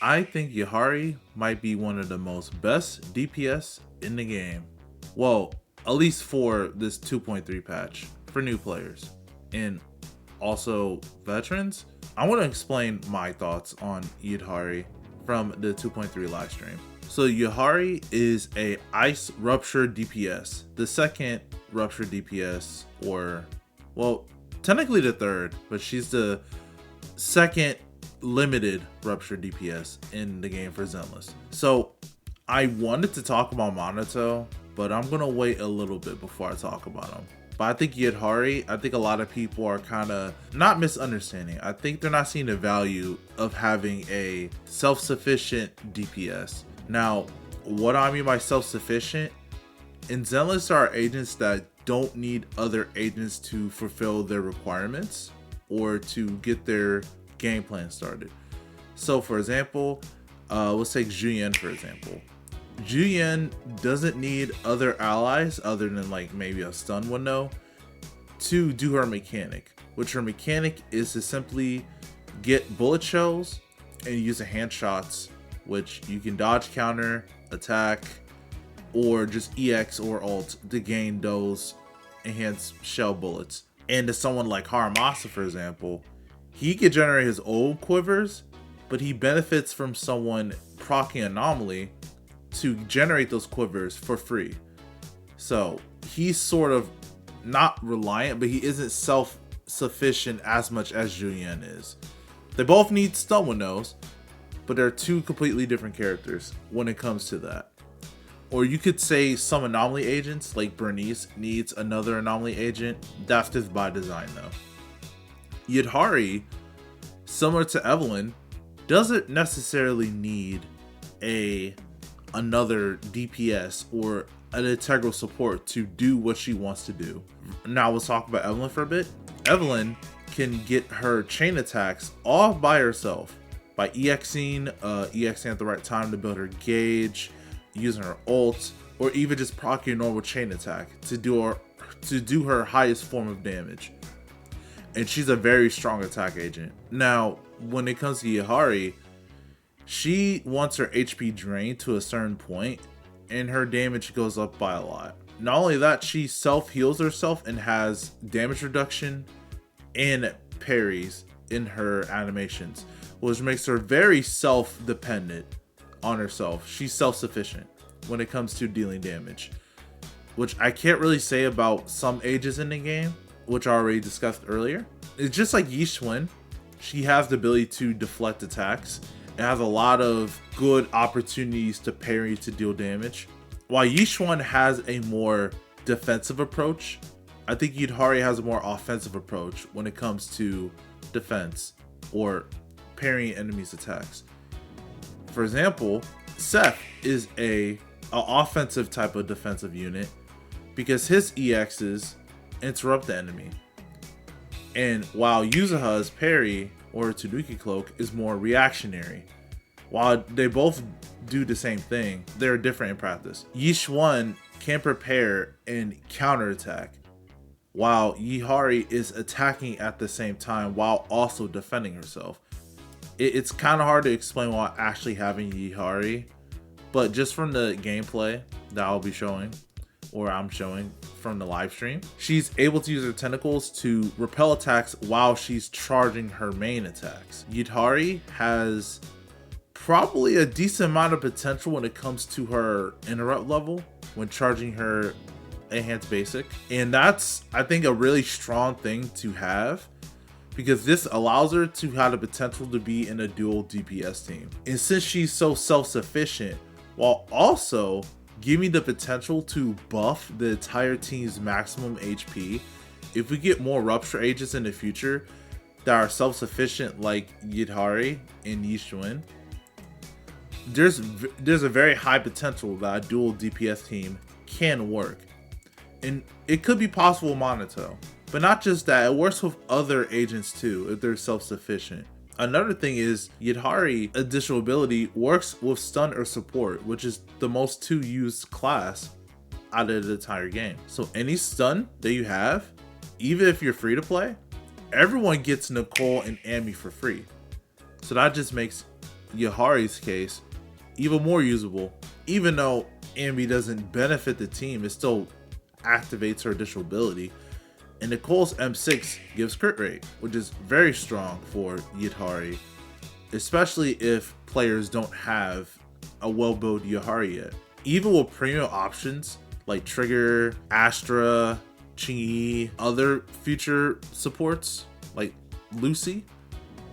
I think Yidhari might be one of the most best DPS in the game. Well, at least for this 2.3 patch for new players and also veterans. I want to explain my thoughts on Yidhari from the 2.3 live stream. So Yidhari is a ice rupture DPS, the second rupture DPS, or well, technically the third, but she's the second limited rupture DPS in the game for Zenless. So I wanted to talk about Monato, but I'm gonna wait a little bit before I talk about him. But I think Yidhari, I think a lot of people are kind of not misunderstanding. I think they're not seeing the value of having a self-sufficient DPS. Now, what I mean by self-sufficient, in Zenless there are agents that don't need other agents to fulfill their requirements or to get their game plan started. So for example, let's take Juyen for example. Juyen doesn't need other allies other than like maybe a stun window to do her mechanic, which her mechanic is to simply get bullet shells and use a hand shots, which you can dodge, counter, attack, or just EX or ult to gain those enhanced shell bullets. And to someone like Haramasa, for example, he could generate his old quivers, but he benefits from someone proccing Anomaly to generate those quivers for free. So he's sort of not reliant, but he isn't self-sufficient as much as Juyen is. They both need stun windows, but they're two completely different characters when it comes to that. Or you could say some anomaly agents, like Bernice needs another anomaly agent. That's just by design though. Yidhari, similar to Evelyn, doesn't necessarily need another DPS or an integral support to do what she wants to do. Now let's talk about Evelyn for a bit. Evelyn can get her chain attacks all by herself by EXing at the right time to build her gauge, using her ult, or even just proc your normal chain attack to do her highest form of damage. And she's a very strong attack agent. Now, when it comes to Yidhari, she wants her HP drained to a certain point, and her damage goes up by a lot. Not only that, she self-heals herself and has damage reduction and parries in her animations, which makes her very self-dependent on herself. She's self-sufficient when it comes to dealing damage, which I can't really say about some ages in the game, which I already discussed earlier. It's just like Yishun. She has the ability to deflect attacks and has a lot of good opportunities to parry to deal damage. While Yishun has a more defensive approach, I think Yidhari has a more offensive approach when it comes to defense or parrying enemies' attacks. For example, Seth is an offensive type of defensive unit because his EXs interrupt the enemy. And while Yuzuha's parry or Tanuki Cloak is more reactionary. While they both do the same thing, they're different in practice. Yishun can prepare and counterattack, while Yidhari is attacking at the same time while also defending herself. It's kind of hard to explain while actually having Yidhari, but just from the gameplay that I'll be showing, or I'm showing from the live stream, she's able to use her tentacles to repel attacks while she's charging her main attacks. Yidhari has probably a decent amount of potential when it comes to her interrupt level when charging her enhanced basic, and that's, I think, a really strong thing to have, because this allows her to have the potential to be in a dual DPS team. And since she's so self-sufficient, while also giving the potential to buff the entire team's maximum HP, if we get more rupture agents in the future that are self-sufficient like Yidhari and Yishun, there's a very high potential that a dual DPS team can work. And it could be possible with Monato, but not just that, it works with other agents too if they're self-sufficient. Another thing is Yidhari additional ability works with stun or support, which is the most two used class out of the entire game. So any stun that you have, even if you're free to play, everyone gets Nicole and Amy for free. So that just makes Yidhari's case, even more usable. Even though Ambi doesn't benefit the team, it still activates her additional ability. And Nicole's M6 gives crit rate, which is very strong for Yidhari, especially if players don't have a well-built Yidhari yet. Even with premium options like Trigger, Astra, Chingy, other future supports like Lucy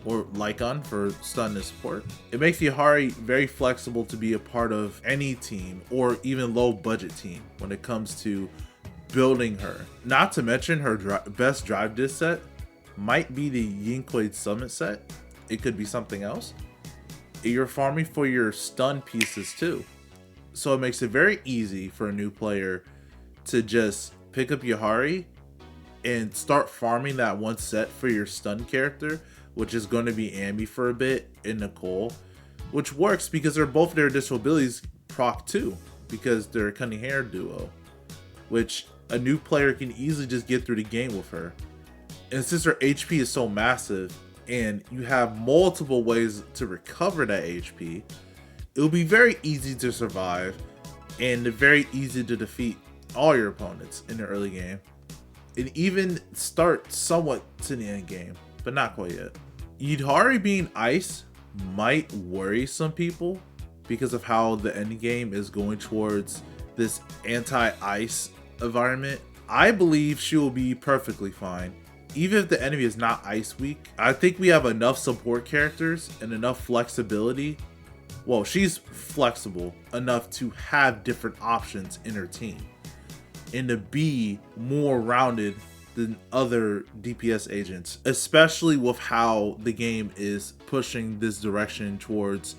or Lycon for stun and support, it makes Yidhari very flexible to be a part of any team or even low budget team when it comes to building her. Not to mention her best drive disc set might be the Yinquid Summit set. It could be something else. You're farming for your stun pieces too. So it makes it very easy for a new player to just pick up Yidhari and start farming that one set for your stun character, which is going to be Ambi for a bit and Nicole, which works because they're both their additional abilities proc too, because they're a cunning hair duo, which a new player can easily just get through the game with her. And since her HP is so massive and you have multiple ways to recover that HP, it'll be very easy to survive and very easy to defeat all your opponents in the early game, and even start somewhat to the end game, but not quite yet. Yidhari being ice might worry some people because of how the end game is going towards this anti-ice environment. I believe she will be perfectly fine. Even if the enemy is not ice weak, I think we have enough support characters and enough flexibility. Well, she's flexible enough to have different options in her team and to be more rounded than other DPS agents, especially with how the game is pushing this direction towards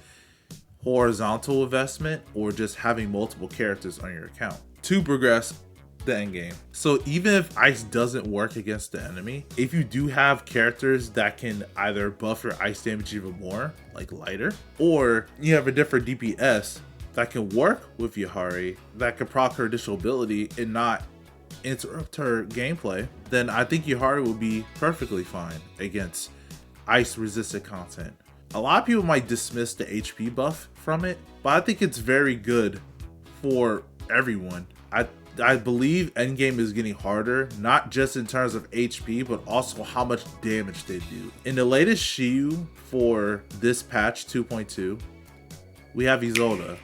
horizontal investment or just having multiple characters on your account to progress the end game. So even if ice doesn't work against the enemy, if you do have characters that can either buff your ice damage even more, like lighter, or you have a different DPS that can work with Yidhari, that can proc her additional ability and not interrupt her gameplay, then I think Yidhari will be perfectly fine against ice resistant content. A lot of people might dismiss the HP buff from it, but I think it's very good for everyone. I believe endgame is getting harder, not just in terms of HP, but also how much damage they do. In the latest Shiyu for this patch 2.2, we have Isolde.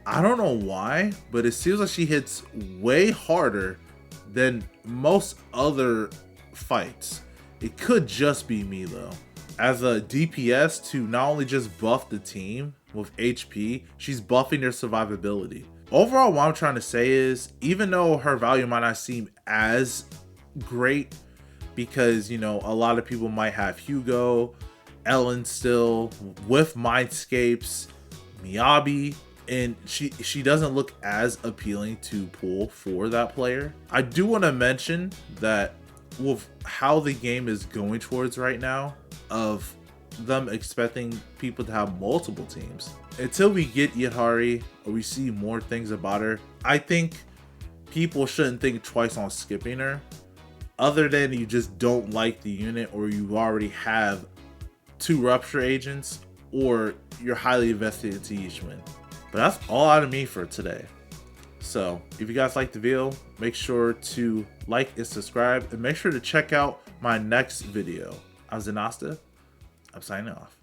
I don't know why, but it seems like she hits way harder than most other fights. It could just be me though. As a DPS, to not only just buff the team with HP, she's buffing their survivability. Overall, what I'm trying to say is, even though her value might not seem as great, because, you know, a lot of people might have Hugo, Ellen still, with Mindscapes, Miyabi, and she doesn't look as appealing to pull for that player. I do want to mention that with how the game is going towards right now, of them expecting people to have multiple teams, until we get Yidhari or we see more things about her, I think people shouldn't think twice on skipping her, other than you just don't like the unit or you already have 2 rupture agents or you're highly invested into each win. But that's all out of me for today. So if you guys liked the video, make sure to like and subscribe, and make sure to check out my next video. I'm Zenasta. I'm signing off.